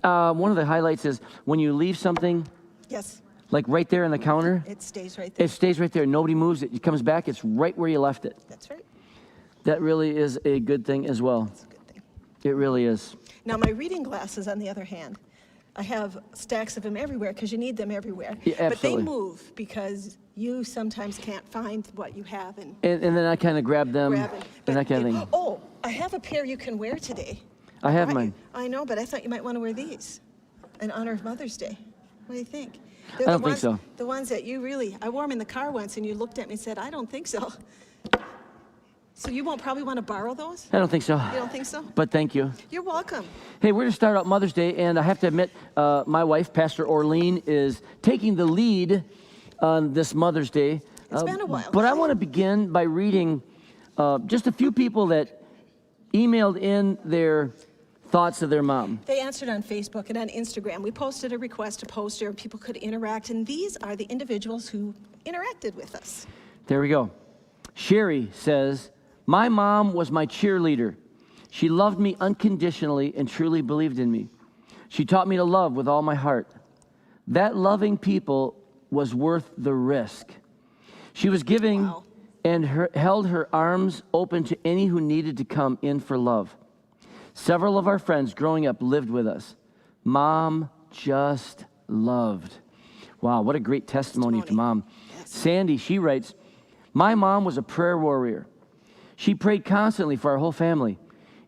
One of the highlights is when you leave something, Yes, like right there on the counter, it stays right there. it stays right there. Nobody moves it. It comes back. It's right where you left it. That's right. That really is a good thing as well. It's a good thing. It really is. Now, my reading glasses, on the other hand, I have stacks of them everywhere because you need them everywhere. Yeah, but they absolutely. move because you sometimes can't find what you have and And then I kind of grab them grab it. and that kind of thing. Oh, I have a pair you can wear today. I have Right. mine. I know, but I thought you might want to wear these in honor of Mother's Day. What do you think? I don't think so. The ones that you really, I wore them in the car once and you looked at me and said, I don't think so. So you won't probably want to borrow those? I don't think so. You don't think so? But thank you. You're welcome. Hey, we're going to start out Mother's Day, and I have to admit, my wife, Pastor Orlean, is taking the lead on this Mother's Day. It's been a while. But I want to begin by reading just a few people that emailed in their thoughts of their mom. They answered on Facebook and on Instagram. We posted a request to poster and people could interact, and these are the individuals who interacted with us. There we go. Sherry says, my mom was my cheerleader. She loved me unconditionally and truly believed in me. She taught me to love with all my heart. That loving people was worth the risk. She was giving Wow. and held her arms open to any who needed to come in for love. Several of our friends growing up lived with us. Mom just loved. Wow, what a great testimony to Mom. Yes. Sandy, she writes, my mom was a prayer warrior. She prayed constantly for our whole family.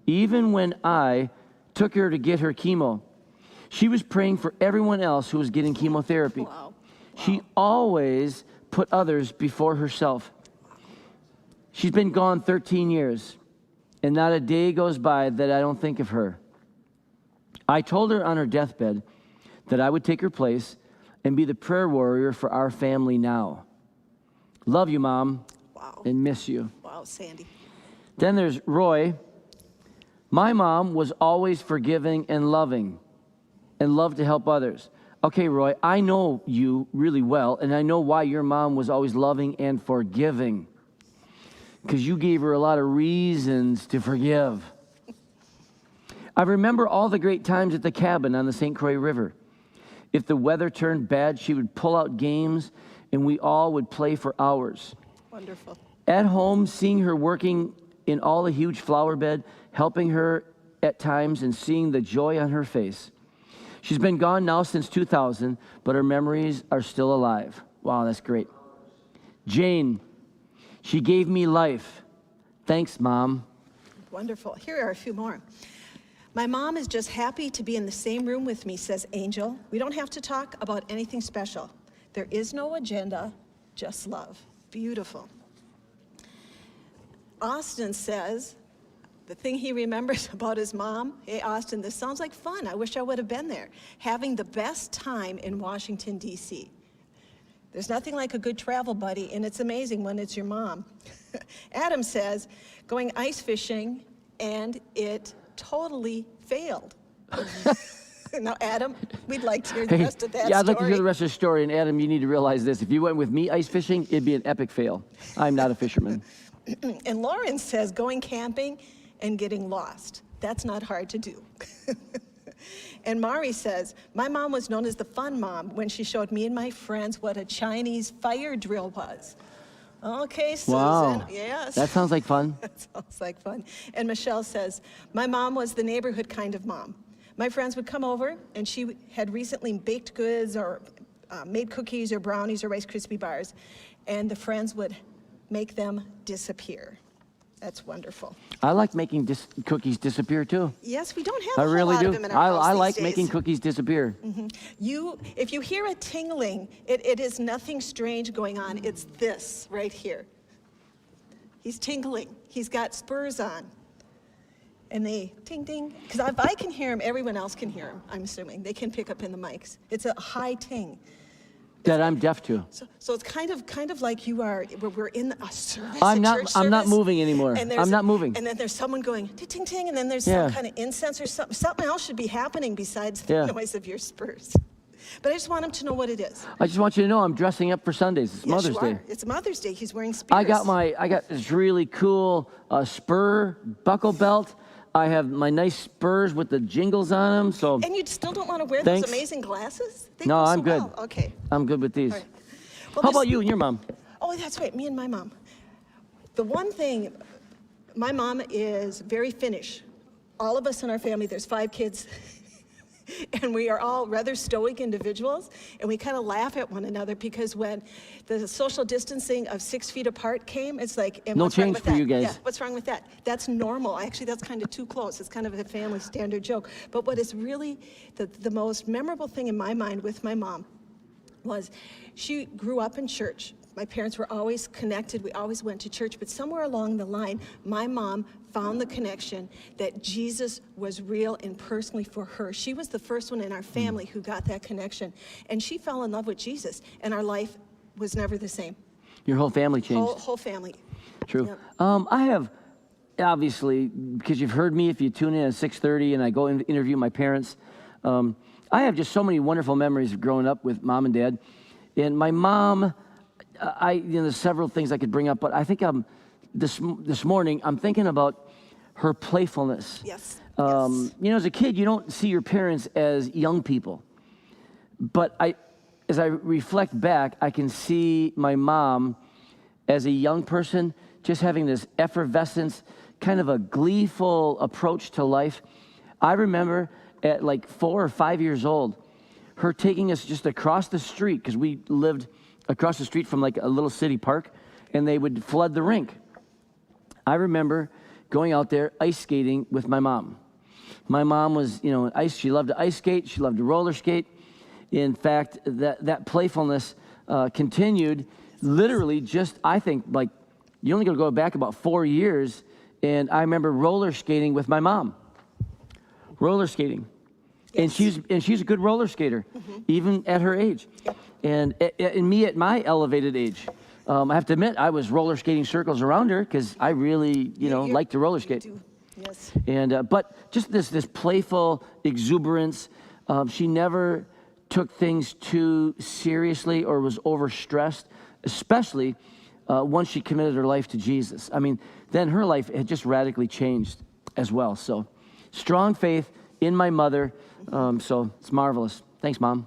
Even when I took her to get her chemo, she was praying for everyone else who was getting chemotherapy. Wow. She always put others before herself. She's been gone 13 years, and not a day goes by that I don't think of her. I told her on her deathbed that I would take her place and be the prayer warrior for our family now. Love you, Mom, Wow. and miss you. Wow, Sandy. Then there's Roy. My mom was always forgiving and loving and loved to help others. Okay, Roy, I know you really well, and I know why your mom was always loving and forgiving. Because you gave her a lot of reasons to forgive. I remember all the great times at the cabin on the St. Croix River. If the weather turned bad, she would pull out games, and we all would play for hours. Wonderful. At home, seeing her working in all the huge flower bed, helping her at times and seeing the joy on her face. She's been gone now since 2000, but her memories are still alive. Wow, that's great. Jane, she gave me life. Thanks, Mom. Wonderful. Here are a few more. My mom is just happy to be in the same room with me, says Angel. We don't have to talk about anything special. There is no agenda, just love. Beautiful. Austin says, the thing he remembers about his mom, hey, Austin, this sounds like fun. I wish I would have been there. Having the best time in Washington, D.C. There's nothing like a good travel buddy, and it's amazing when it's your mom. Adam says, going ice fishing, and it totally failed. Now, Adam, we'd like to hear the rest of that story. Yeah, I'd like to hear the rest of the story. And Adam, you need to realize this. If you went with me ice fishing, it'd be an epic fail. I'm not a fisherman. And Lauren says, going camping and getting lost. That's not hard to do. And Mari says, my mom was known as the fun mom when she showed me and my friends what a Chinese fire drill was. Okay, Susan. Wow. Yes. That sounds like fun. That sounds like fun. And Michelle says, my mom was the neighborhood kind of mom. My friends would come over, and she had recently baked goods or made cookies or brownies or Rice Krispie bars, and the friends would make them disappear. That's wonderful. I like making cookies disappear, too. Yes, we don't have I a whole really lot do. of them in our house I these like days. making cookies disappear. If you hear a tingling, it is nothing strange going on. It's this right here. He's tingling. He's got spurs on. And they ting, ting. Because if I can hear him, everyone else can hear him, I'm assuming. They can pick up in the mics. It's a high ting. That I'm deaf to. So it's kind of like you are, we're in a service, I'm a church not service, moving anymore. and there's I'm not moving. And then there's someone going ting, ting, ting, and then there's Yeah. some kind of incense or something. Something else should be happening besides the Yeah. noise of your spurs. But I just want him to know what it is. I just want you to know I'm dressing up for Sundays. It's Yes, Mother's you Day. are. It's Mother's Day. He's wearing spears. I got this really cool spur buckle belt. I have my nice Spurs with the jingles on them. So And you still don't want to wear Thanks. those amazing glasses? They No, go so I'm good. well. Okay. I'm good with these. All right. Well, How this- about you and your mom? Oh, that's right, me and my mom. The one thing, my mom is very Finnish. All of us in our family, there's 5 kids, and we are all rather stoic individuals, and we kind of laugh at one another because when the social distancing of 6 feet apart came, it's like, and No what's wrong change with for that? you guys. Yeah, what's wrong with that? That's normal. Actually, that's kind of too close. It's kind of a family standard joke. But what is really the most memorable thing in my mind with my mom was she grew up in church. My parents were always connected. We always went to church. But somewhere along the line, my mom found the connection that Jesus was real and personally for her. She was the first one in our family who got that connection. And she fell in love with Jesus, and our life was never the same. Your whole family changed. Whole family. True. Yep. I have, obviously, because you've heard me if you tune in at 6:30 and I go and interview my parents, I have just so many wonderful memories of growing up with mom and dad. And my mom, there's several things I could bring up, but I think this morning, I'm thinking about her playfulness. Yes. You know, as a kid, you don't see your parents as young people. But as I reflect back, I can see my mom as a young person just having this effervescence, kind of a gleeful approach to life. I remember at like 4 or 5 years old, her taking us just across the street, because we lived across the street from like a little city park, and they would flood the rink. I remember going out there ice skating with my mom. My mom was, she loved to ice skate, she loved to roller skate. In fact, that playfulness continued literally just, I think, like, you only got to go back about 4 years, and I remember roller skating with my mom. Roller skating. Yes. And she's a good roller skater, even at her age. Yep. And me at my elevated age, I have to admit, I was roller skating circles around her because I really, like to roller skate. You do. Yes. And but just this playful exuberance. She never took things too seriously or was overstressed, especially once she committed her life to Jesus. I mean, then her life had just radically changed as well. So strong faith in my mother. So it's marvelous. Thanks, Mom.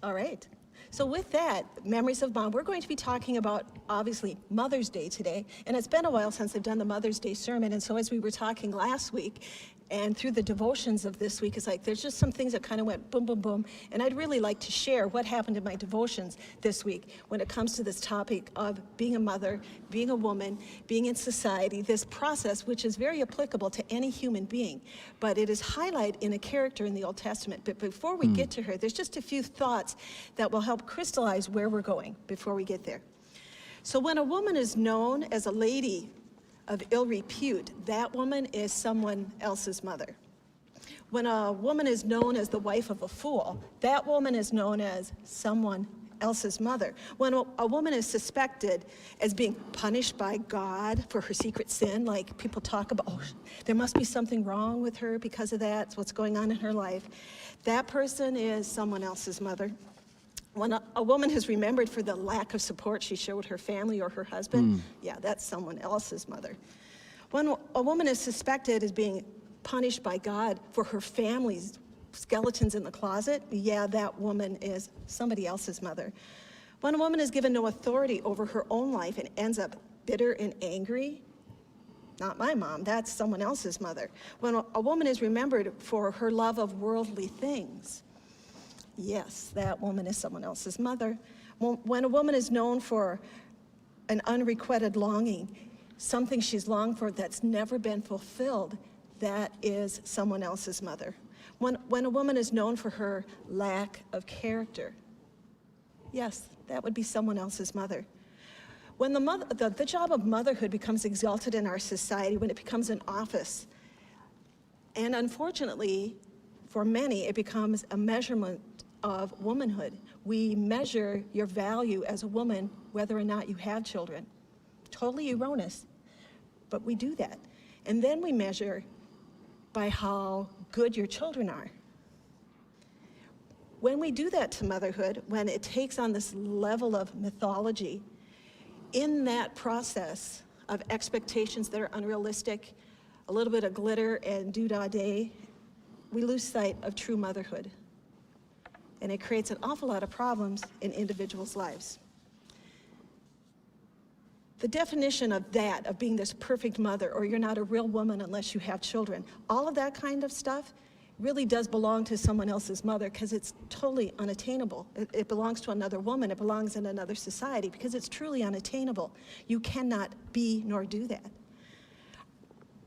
All right. So with that, memories of mom, we're going to be talking about, obviously, Mother's Day today. And it's been a while since I've done the Mother's Day sermon. And so as we were talking last week and through the devotions of this week, it's like there's just some things that kind of went boom, boom, boom. And I'd really like to share what happened in my devotions this week when it comes to this topic of being a mother, being a woman, being in society, this process which is very applicable to any human being. But it is highlighted in a character in the Old Testament. But before we get to her, there's just a few thoughts that will help crystallize where we're going before we get there. So when a woman is known as a lady of ill repute, that woman is someone else's mother. When a woman is known as the wife of a fool, that woman is known as someone else's mother. When a woman is suspected as being punished by God for her secret sin, like people talk about, oh, there must be something wrong with her because of that, it's what's going on in her life, that person is someone else's mother. When a woman is remembered for the lack of support she showed her family or her husband, yeah, that's someone else's mother. When a woman is suspected as being punished by God for her family's skeletons in the closet, yeah, that woman is somebody else's mother. When a woman is given no authority over her own life and ends up bitter and angry, not my mom, that's someone else's mother. When a woman is remembered for her love of worldly things, yes, that woman is someone else's mother. When a woman is known for an unrequited longing, something she's longed for that's never been fulfilled, that is someone else's mother. When a woman is known for her lack of character, yes, that would be someone else's mother. When the job of motherhood becomes exalted in our society, when it becomes an office, and unfortunately, for many, it becomes a measurement of womanhood. We measure your value as a woman whether or not you have children. Totally erroneous, but we do that. And then we measure by how good your children are. When we do that to motherhood, when it takes on this level of mythology, in that process of expectations that are unrealistic, a little bit of glitter and doodah day, we lose sight of true motherhood. And it creates an awful lot of problems in individuals' lives. The definition of that, of being this perfect mother, or you're not a real woman unless you have children, all of that kind of stuff really does belong to someone else's mother, because it's totally unattainable. It belongs to another woman. It belongs in another society, because it's truly unattainable. You cannot be nor do that.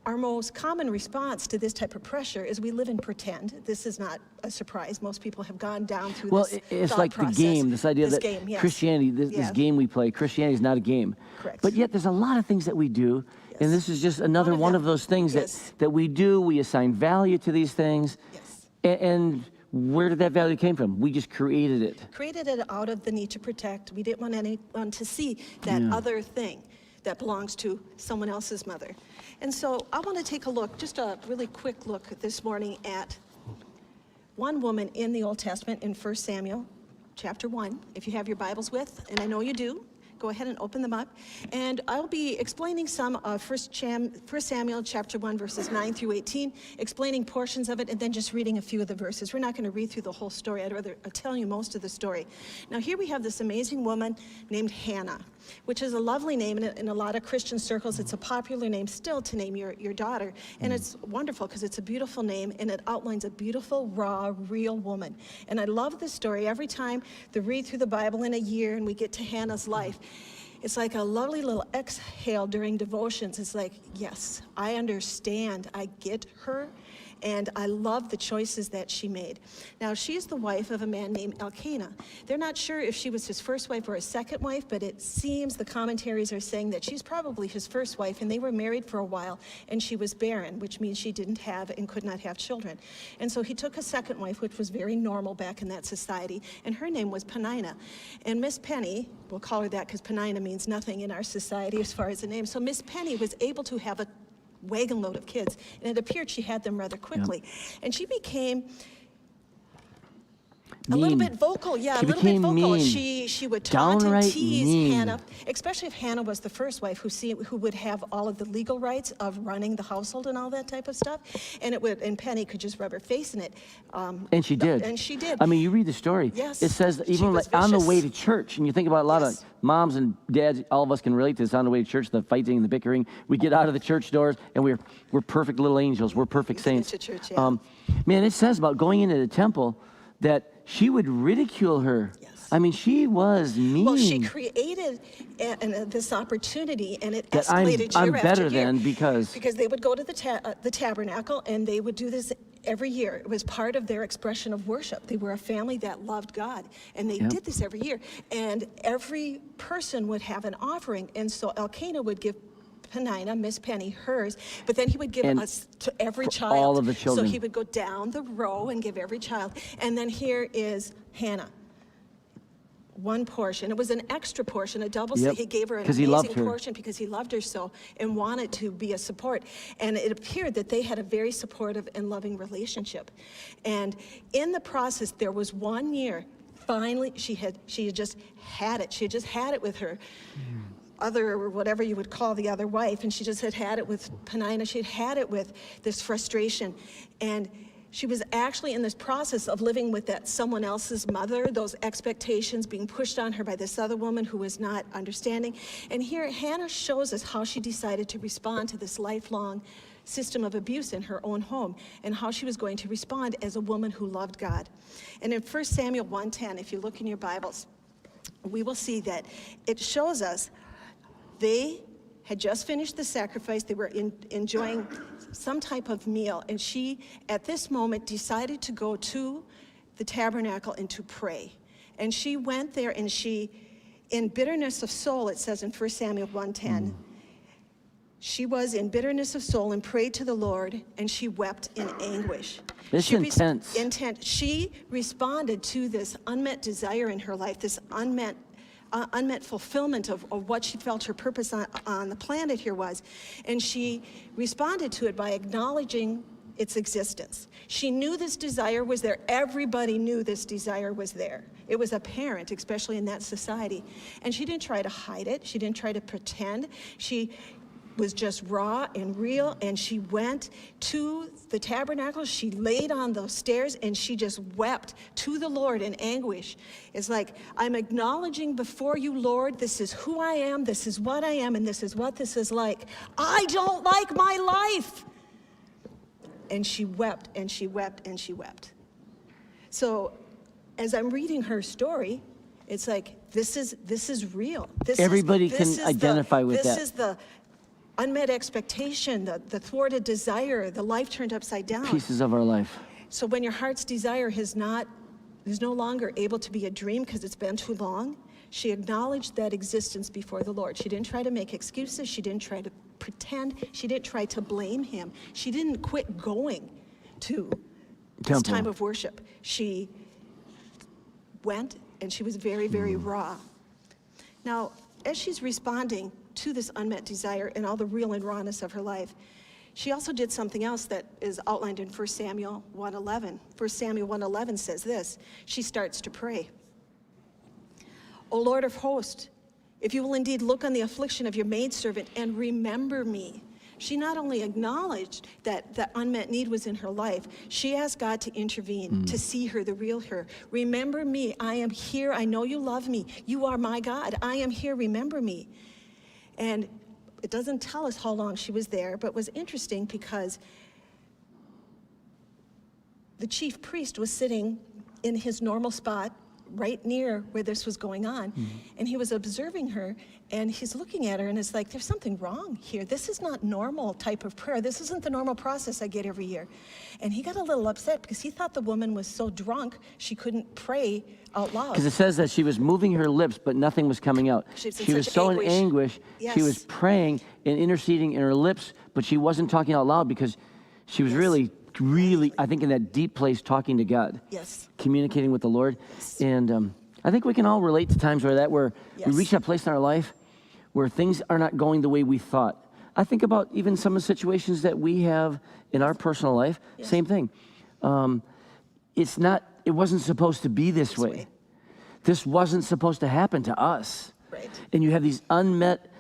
Our most common response to this type of pressure is we live in pretend. This is not a surprise. Most people have gone down through Well, this it's thought like process. the game, this idea This that game, yes. Christianity, this Yeah. game we play, Christianity is not a game. Correct. But yet there's a lot of things that we do, and Yes. this is just another one of them. those things Yes. that we do. We assign value to these things. Yes. And where did that value came from? We just created it. Created it out of the need to protect. We didn't want anyone to see that other thing that belongs to someone else's mother. And so I want to take a look, just a really quick look this morning at one woman in the Old Testament in 1 Samuel chapter 1. If you have your Bibles with, and I know you do, go ahead and open them up. And I'll be explaining some of 1 Samuel chapter 1, verses 9 through 18, explaining portions of it, and then just reading a few of the verses. We're not going to read through the whole story. I'd rather tell you most of the story. Now, here we have this amazing woman named Hannah, which is a lovely name. In a lot of Christian circles, it's a popular name still to name your daughter. And it's wonderful because it's a beautiful name, and it outlines a beautiful, raw, real woman. And I love this story. Every time they read through the Bible in a year and we get to Hannah's life, it's like a lovely little exhale during devotions. It's like, yes, I understand. I get her. And I love the choices that she made. Now, she's the wife of a man named Elkanah. They're not sure if she was his first wife or his second wife, but it seems the commentaries are saying that she's probably his first wife, and they were married for a while, and she was barren, which means she didn't have and could not have children. And so he took a second wife, which was very normal back in that society, and her name was Peninnah. And Miss Penny, we'll call her that because Peninnah means nothing in our society as far as a name, so Miss Penny was able to have a wagon load of kids, and it appeared she had them rather quickly. And she became a little bit vocal, She a little bit became vocal. mean. She would taunt and Downright tease mean. Hannah, especially if Hannah was the first wife who would have all of the legal rights of running the household and all that type of stuff. And Penny could just rub her face in it. And she did. And she did. I mean, you read the story. Yes. It says She even was like on the vicious. way to church, and you think about a lot Yes. of moms and dads, all of us can relate to this on the way to church, the fighting and the bickering. We get out of the church doors, and we're perfect little angels. We're perfect We get saints. to church, yeah. Man, it says about going into the temple that she would ridicule her. Yes. I mean, she was mean. Well, she created this opportunity, and it That escalated I'm year after better year. than because they would go to the tabernacle, and they would do this every year. It was part of their expression of worship. They were a family that loved God, and they did this every year. And every person would have an offering, and so Elkanah would give Peninnah, Miss Penny, hers, but then he would give And us to every for child. all of the children. So he would go down the row and give every child. And then here is Hannah. One portion. It was an extra portion, a double. Yep, He gave her an 'cause he loved amazing her. portion because he loved her so and wanted to be a support. And it appeared that they had a very supportive and loving relationship. And in the process, there was 1 year, finally, she had just had it. She had just had it with her other, or whatever you would call the other wife, and she just had it with Peninnah. She had it with this frustration. And she was actually in this process of living with that someone else's mother, those expectations being pushed on her by this other woman who was not understanding. And here Hannah shows us how she decided to respond to this lifelong system of abuse in her own home, and how she was going to respond as a woman who loved God. And in 1 Samuel 1:10, if you look in your Bibles, we will see that it shows us they had just finished the sacrifice. They were enjoying some type of meal. And she, at this moment, decided to go to the tabernacle and to pray. And she went there, and she, in bitterness of soul, it says in 1 Samuel 1:10, she was in bitterness of soul and prayed to the Lord, and she wept in anguish. It's intense. She responded to this unmet desire in her life, this unmet fulfillment of what she felt her purpose on the planet here was. And she responded to it by acknowledging its existence. She knew this desire was there. Everybody knew this desire was there. It was apparent, especially in that society. And she didn't try to hide it. She didn't try to pretend. She was just raw and real, and she went to the tabernacle, she laid on those stairs, and she just wept to the Lord in anguish. It's like, I'm acknowledging before you, Lord, this is who I am, this is what I am, and this is what this is like. I don't like my life. And she wept, and she wept, and she wept. So as I'm reading her story, it's like, this is real. Everybody can identify with that. This is the unmet expectation, the thwarted desire, the life turned upside down. Pieces of our life. So when your heart's desire is no longer able to be a dream because it's been too long, she acknowledged that existence before the Lord. She didn't try to make excuses. She didn't try to pretend. She didn't try to blame him. She didn't quit going to this time of worship. She went, and she was very, very raw. Now, as she's responding to this unmet desire and all the real and rawness of her life, she also did something else that is outlined in 1 Samuel 1:11. 1 Samuel 1:11 says this. She starts to pray. O Lord of hosts, if you will indeed look on the affliction of your maidservant and remember me. She not only acknowledged that the unmet need was in her life, she asked God to intervene, to see her, the real her. Remember me, I am here, I know you love me. You are my God, I am here, remember me. And it doesn't tell us how long she was there, but it was interesting because the chief priest was sitting in his normal spot right near where this was going on. And he was observing her, and he's looking at her, and it's like, there's something wrong here. This is not normal type of prayer. This isn't the normal process I get every year. And he got a little upset because he thought the woman was so drunk she couldn't pray out loud. Because it says that she was moving her lips, but nothing was coming out. She was so in anguish. Yes. She was praying and interceding in her lips, but she wasn't talking out loud because she was really, I think, in that deep place talking to God. Yes. Communicating with the Lord. Yes. And I think we can all relate to times where we reach that place in our life where things are not going the way we thought. I think about even some of the situations that we have in our personal life. Yes. Same thing. It wasn't supposed to be this way. This wasn't supposed to happen to us. Right. And you have these unmet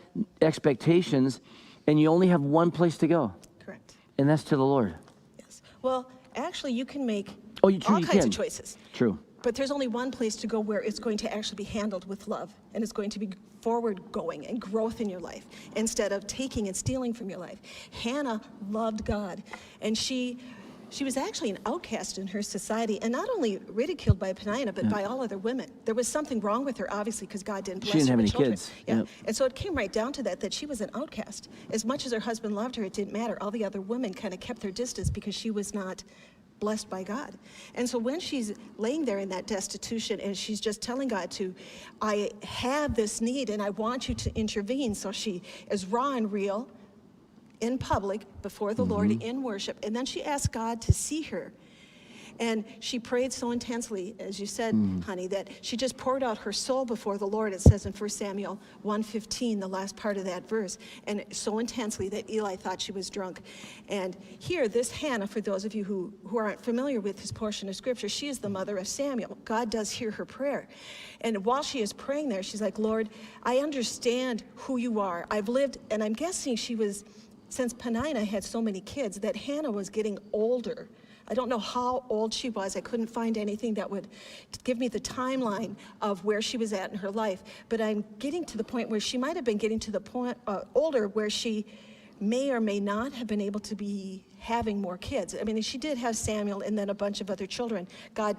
expectations, and you only have one place to go. Correct. And that's to the Lord. Yes. Well, actually, you can make all kinds of choices. True. But there's only one place to go where it's going to actually be handled with love, and it's going to be forward going and growth in your life instead of taking and stealing from your life. Hannah loved God, and she was actually an outcast in her society, and not only ridiculed by Peninnah, but by all other women. There was something wrong with her, obviously, because God didn't bless her with children. She didn't have any kids. Yeah. Yep. And so it came right down to that she was an outcast. As much as her husband loved her, it didn't matter. All the other women kind of kept their distance because she was not blessed by God. And so when she's laying there in that destitution and she's just telling God I have this need and I want you to intervene. So she is raw and real in public before the Lord in worship. And then she asked God to see her. And she prayed so intensely, as you said, honey, that she just poured out her soul before the Lord. It says in 1 Samuel 1:15, the last part of that verse, and so intensely that Eli thought she was drunk. And here, this Hannah, for those of you who aren't familiar with this portion of Scripture, she is the mother of Samuel. God does hear her prayer. And while she is praying there, she's like, Lord, I understand who you are. I've lived, and I'm guessing since Peninnah had so many kids, that Hannah was getting older. I don't know how old she was. I couldn't find anything that would give me the timeline of where she was at in her life. But I'm getting to the point where she might have been getting to the point older where she may or may not have been able to be having more kids. I mean, she did have Samuel and then a bunch of other children. God